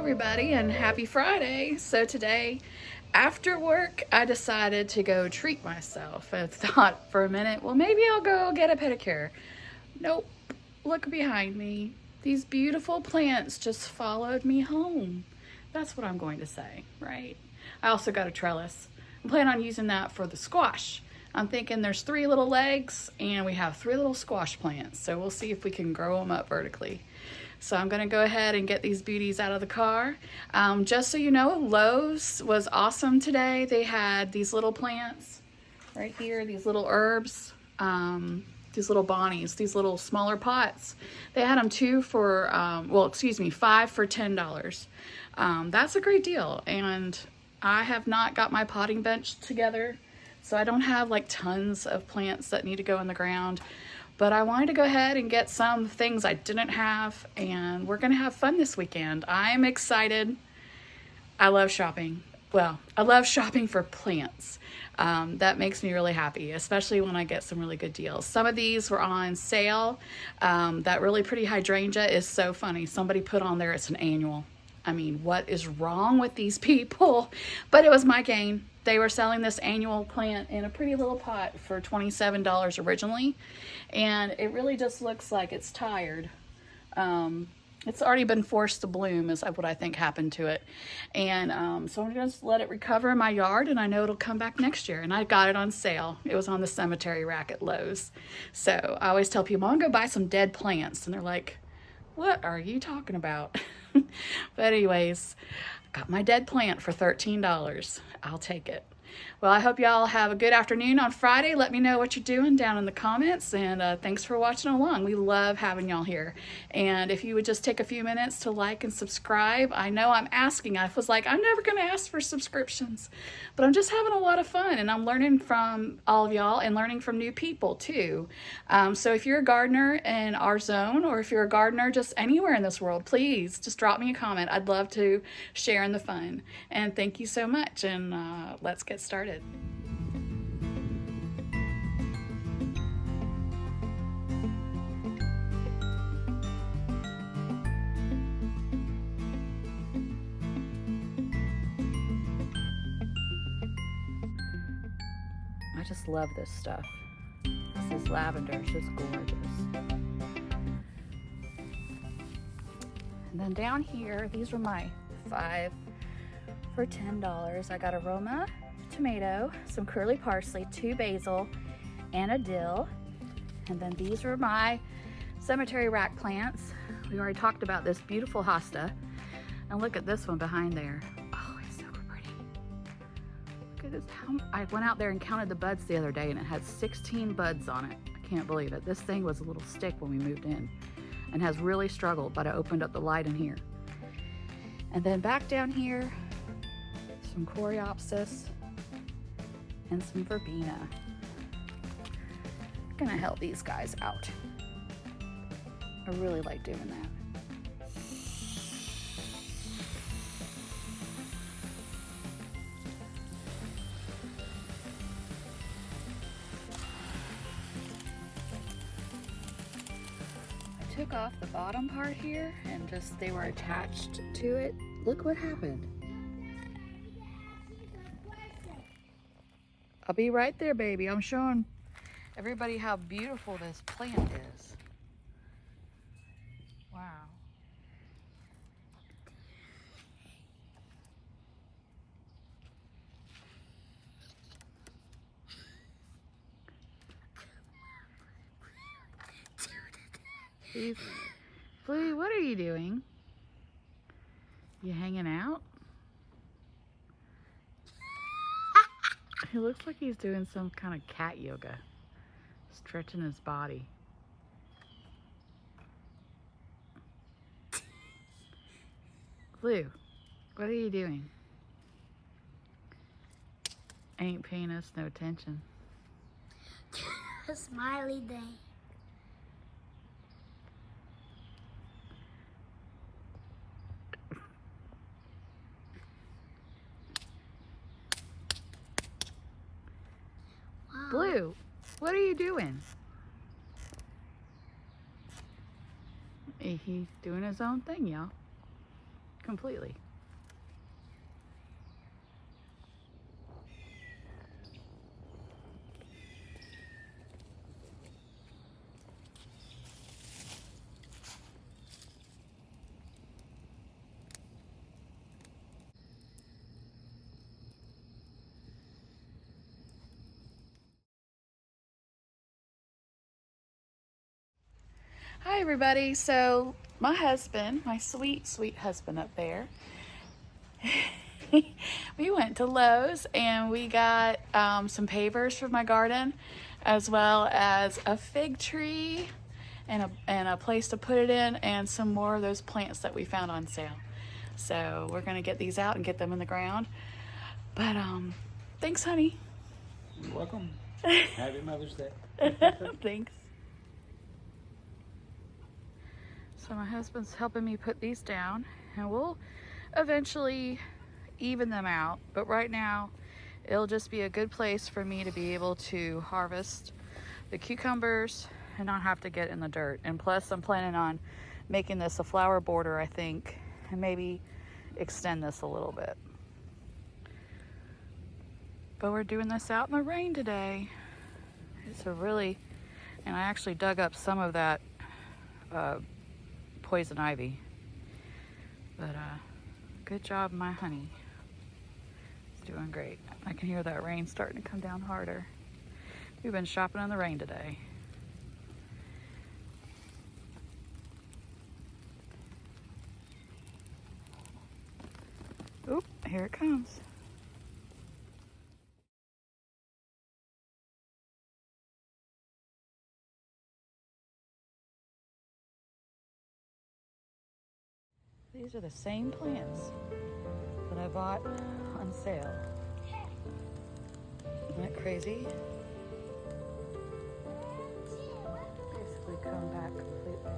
everybody, and happy Friday. So today, after work, I decided to go treat myself. I thought for a minute, well, maybe I'll go get a pedicure. Nope. Look behind me. These beautiful plants just followed me home. That's what I'm going to say, right? I also got a trellis. I plan on using that for the squash. I'm thinking there's 3 little legs and we have 3 little squash plants. So we'll see if we can grow them up vertically. So I'm gonna go ahead and get these beauties out of the car. Just so you know, Lowe's was awesome today. They had these little plants right here, these little herbs, these little bonnies, these little smaller pots. They had them 5 for $10. That's a great deal. And I have not got my potting bench together, so I don't have like tons of plants that need to go in the ground. But I wanted to go ahead and get some things I didn't have, and we're gonna have fun this weekend. I'm excited. I love shopping. Well, I love shopping for plants. That makes me really happy, especially when I get some really good deals. Some of these were on sale. That really pretty hydrangea is so funny. Somebody put on there it's an annual. I mean, what is wrong with these people? But it was my gain. They were selling this annual plant in a pretty little pot for $27 originally. And it really just looks like it's tired. It's already been forced to bloom is what I think happened to it. And so I'm gonna just let it recover in my yard, and I know it'll come back next year. And I got it on sale. It was on the cemetery rack at Lowe's. So I always tell people, I'm gonna go buy some dead plants. And they're like, what are you talking about? But anyways, got my dead plant for $13. I'll take it. Well, I hope y'all have a good afternoon on Friday. Let me know what you're doing down in the comments, and thanks for watching along. We love having y'all here. And if you would just take a few minutes to like and subscribe. I know I'm asking. I was like, I'm never going to ask for subscriptions, but I'm just having a lot of fun, and I'm learning from all of y'all and learning from new people too. So if you're a gardener in our zone, or if you're a gardener just anywhere in this world, please just drop me a comment. I'd love to share in the fun. And thank you so much, and let's get started. I just love this stuff. This is lavender, it's just gorgeous. And then down here, these were my 5 for $10. I got aroma tomato, some curly parsley, 2 basil, and a dill. And then these were my cemetery rack plants. We already talked about this beautiful hosta. And look at this one behind there. Oh, it's so pretty. Look at this. I went out there and counted the buds the other day, and it had 16 buds on it. I can't believe it. This thing was a little stick when we moved in and has really struggled, but I opened up the light in here. And then back down here, some coreopsis and some verbena. I'm gonna help these guys out. I really like doing that. I took off the bottom part here and just they were attached to it. Look what happened. I'll be right there, baby. I'm showing everybody how beautiful this plant is. Wow. Bluey, what are you doing? You hanging out? He looks like he's doing some kind of cat yoga, stretching his body. Blue, what are you doing? Ain't paying us no attention. A smiley day. Blue, what are you doing? He's doing his own thing, y'all. completely. Hi everybody. So my husband, my sweet, sweet husband up there, we went to Lowe's and we got some pavers for my garden, as well as a fig tree and a place to put it in, and some more of those plants that we found on sale. So we're gonna get these out and get them in the ground. But thanks, honey. You're welcome. Happy Mother's Day. Thanks. So my husband's helping me put these down, and we'll eventually even them out. But right now, it'll just be a good place for me to be able to harvest the cucumbers and not have to get in the dirt. And plus, I'm planning on making this a flower border, I think, and maybe extend this a little bit. But we're doing this out in the rain today. It's a really, and I actually dug up some of that poison ivy. But good job, my honey. It's doing great. I can hear that rain starting to come down harder. We've been shopping in the rain today. Oop, here it comes. These are the same plants that I bought on sale. Isn't that crazy? Basically come back completely.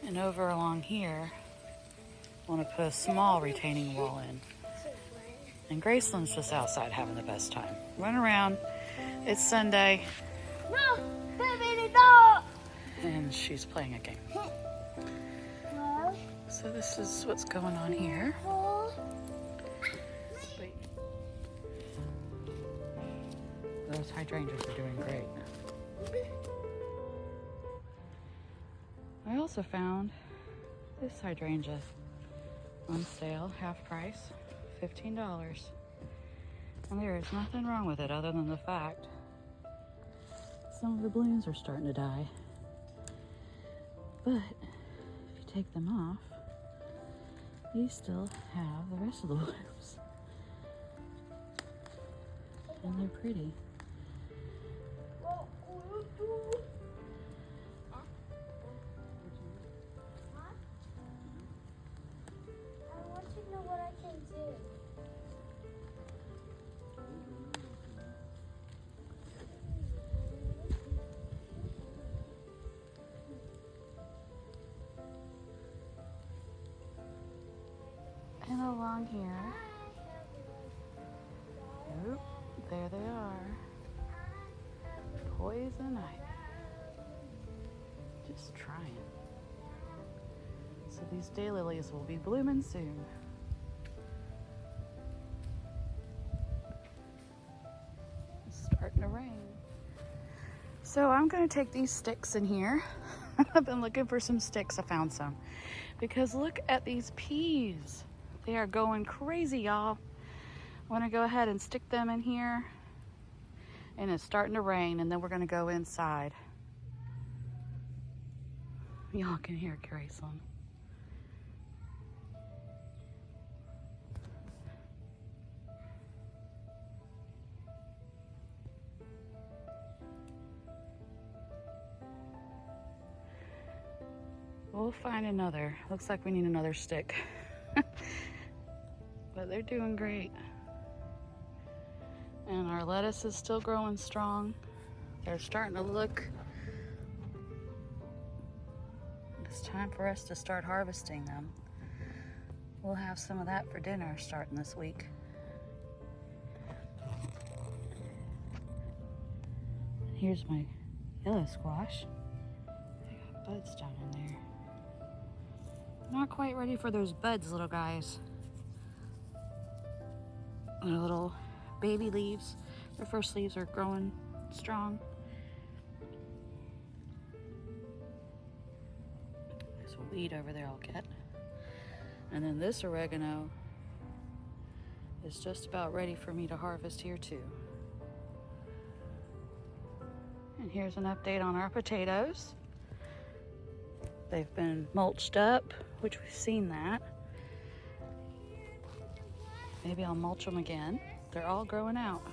And over along here, I want to put a small retaining wall in. And Graceland's just outside having the best time. Run around. It's Sunday. No, baby, no. And she's playing a game. No. So this is what's going on here. Wait. Those hydrangeas are doing great. I also found this hydrangea on sale, half price, $15. And there is nothing wrong with it other than the fact some of the blooms are starting to die. But if you take them off, you still have the rest of the blooms. And they're pretty. I want to know what I can do. And along here, oop, there they are. Poison ivy. Just trying. So these daylilies will be blooming soon. It's starting to rain. So I'm going to take these sticks in here. I've been looking for some sticks. I found some. Because look at these peas. They are going crazy, y'all. I want to go ahead and stick them in here. And it's starting to rain, and then we're going to go inside. Y'all can hear Graceland. We'll find another. Looks like we need another stick. But they're doing great. And our lettuce is still growing strong. They're starting to look. It's time for us to start harvesting them. We'll have some of that for dinner starting this week. Here's my yellow squash. I got buds down in there. Not quite ready for those buds, little guys. Their little baby leaves. Their first leaves are growing strong. There's a weed over there I'll get. And then this oregano is just about ready for me to harvest here too. And here's an update on our potatoes. They've been mulched up, which we've seen that. Maybe I'll mulch them again. They're all growing out.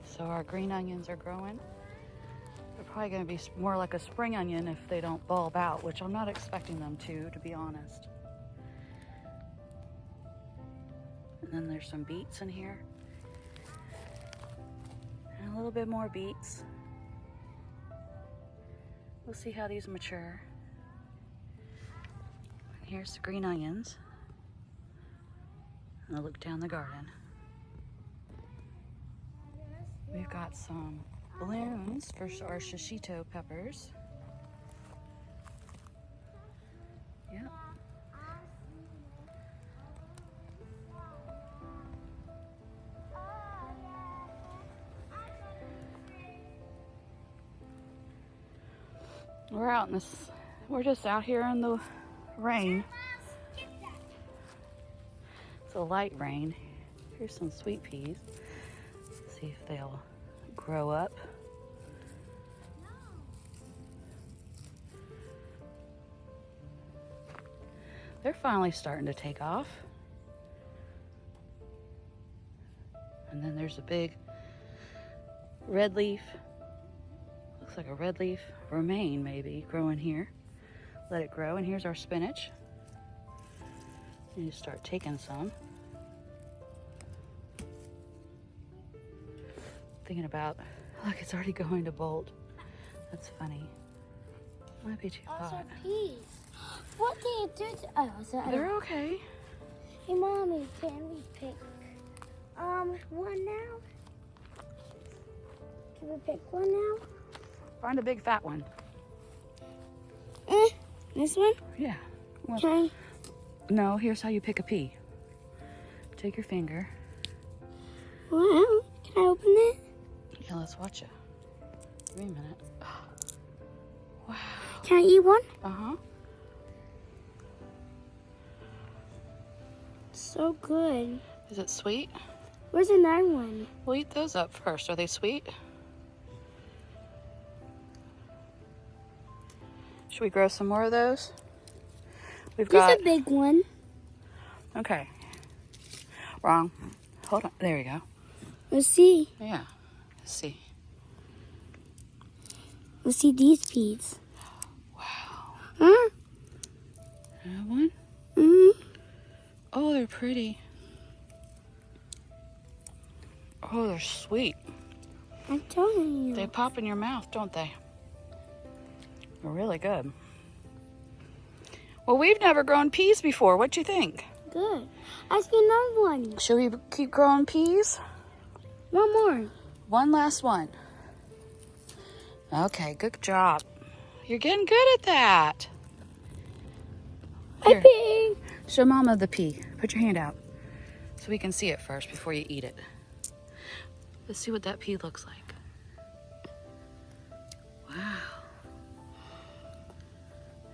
So our green onions are growing. They're probably going to be more like a spring onion if they don't bulb out, which I'm not expecting them to be honest. And then there's some beets in here. And a little bit more beets. We'll see how these mature. And here's the green onions. And I'll look down the garden. We've got some balloons for our shishito peppers. Yep. We're out in this, we're just out here in the rain. It's a light rain. Here's some sweet peas. See if they'll grow up. They're finally starting to take off. And then there's a big red leaf. Looks like a red leaf romaine maybe growing here. Let it grow. And here's our spinach. And you start taking some. Thinking about, look, it's already going to bolt. That's funny. Might be too hot. Also peas. What do you do to, oh, sorry. They're okay. Hey, Mommy, can we pick one now? Can we pick one now? Find a big fat one. This one? Yeah. Well, Can no, here's how you pick a pea. Take your finger. Wow. Can I open it? Yeah, let's watch it. Wait a minute. Wow. Can I eat one? Uh-huh. So good. Is it sweet? Where's another one? We'll eat those up first. Are they sweet? Should we grow some more of those? We've got... There's a big one. Okay. Wrong. Hold on. There we go. Let's see. Yeah. Let's see. Let's see these peas. Wow. Huh? That one? Mm-hmm. Oh, they're pretty. Oh, they're sweet. I'm telling you. They pop in your mouth, don't they? They're really good. Well, we've never grown peas before. What do you think? Good. I see another one. Should we keep growing peas? One more. One last one. Okay, good job. You're getting good at that. Here, A pea. show Mama the pea. Put your hand out so we can see it first before you eat it. Let's see what that pea looks like. Wow.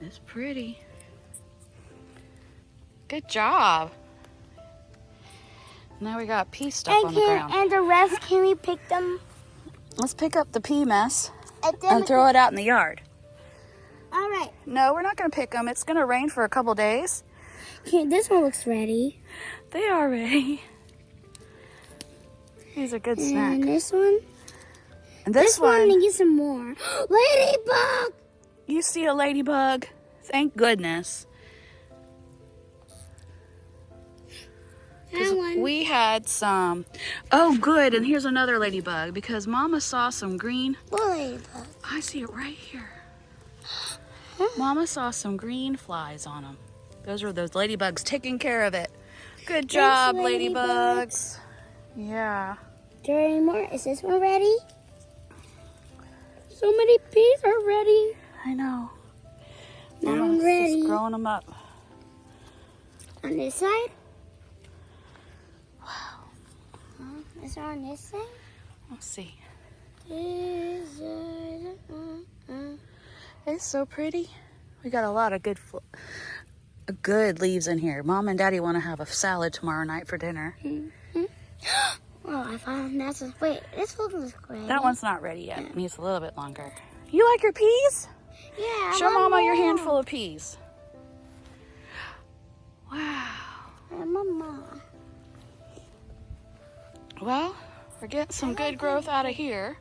It's pretty. Good job. Now we got pea stuff on the ground. And the rest, can we pick them? Let's pick up the pea mess And then and throw it out in the yard. All right. No, we're not going to pick them. It's going to rain for a couple days. Okay, this one looks ready. They are ready. He's a good snack. And this one. And this one one, needs some more. Ladybug! you see a ladybug? Thank goodness. That one. We had some. Oh, good. And here's another ladybug because Mama saw some green. What ladybug? I see it right here. Mama saw some green flies on them. Those are those ladybugs taking care of it. Good job, Thanks, ladybugs. Yeah. Is there any more? Is this one ready? So many peas are ready. I know. Now I'm Mama's ready. just growing them up. On this side? Wow. Is it on this side? Let's see. This side. It's so pretty. We got a lot of good leaves in here. Mom and Daddy want to have a salad tomorrow night for dinner. Oh, I found that's a, wait, this one looks great. That one's not ready yet. It needs a little bit longer. You like your peas? Yeah. I Show want Mama your more. handful of peas. Wow. Mama. Well, we're getting some good growth out of here.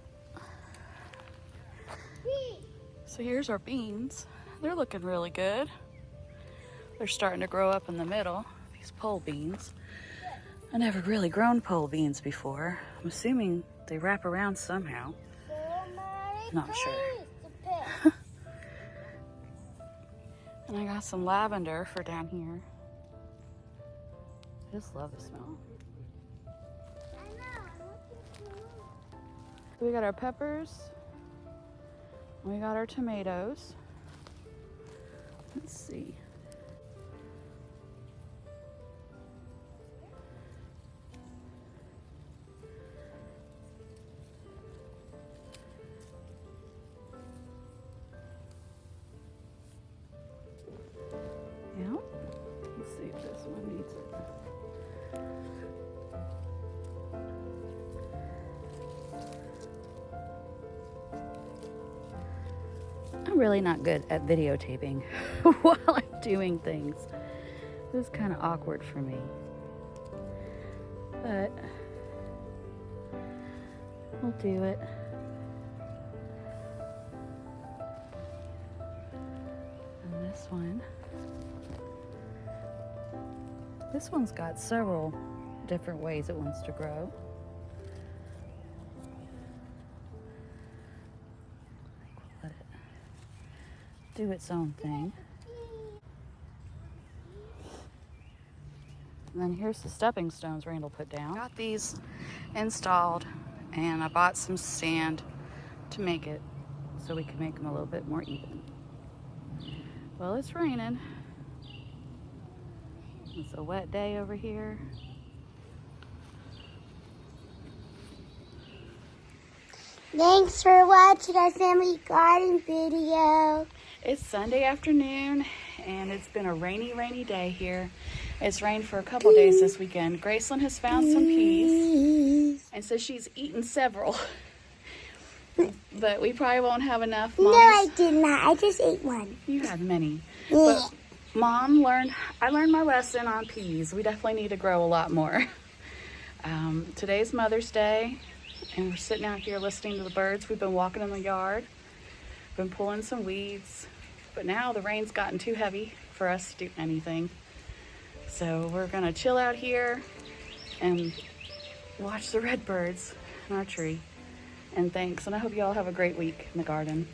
So here's our beans. They're looking really good. They're starting to grow up in the middle, these pole beans. I've never really grown pole beans before. I'm assuming they wrap around somehow. Not sure. And I got some lavender for down here. I just love the smell. So we got our peppers. We got our tomatoes. Let's see. Yeah. Let's see if this one needs it. I'm really not good at videotaping while I'm doing things. This is kind of awkward for me. But we'll do it. And this one's got several different ways it wants to grow. Let it do its own thing. And then here's the stepping stones Randall put down. Got these installed, and I bought some sand to make it so we can make them a little bit more even. Well, it's raining. It's a wet day over here. Thanks for watching our family garden video. It's Sunday afternoon, and it's been a rainy day here. It's rained for a couple days this weekend. Graceland has found some peas, and so she's eaten several. But we probably won't have enough. No, I did not. I just ate one. You had many. Yeah. But I learned my lesson on peas. We definitely need to grow a lot more. Today's Mother's Day, and we're sitting out here listening to the birds. We've been walking in the yard, been pulling some weeds, but now the rain's gotten too heavy for us to do anything. So we're gonna chill out here and watch the redbirds in our tree. And thanks, and I hope you all have a great week in the garden.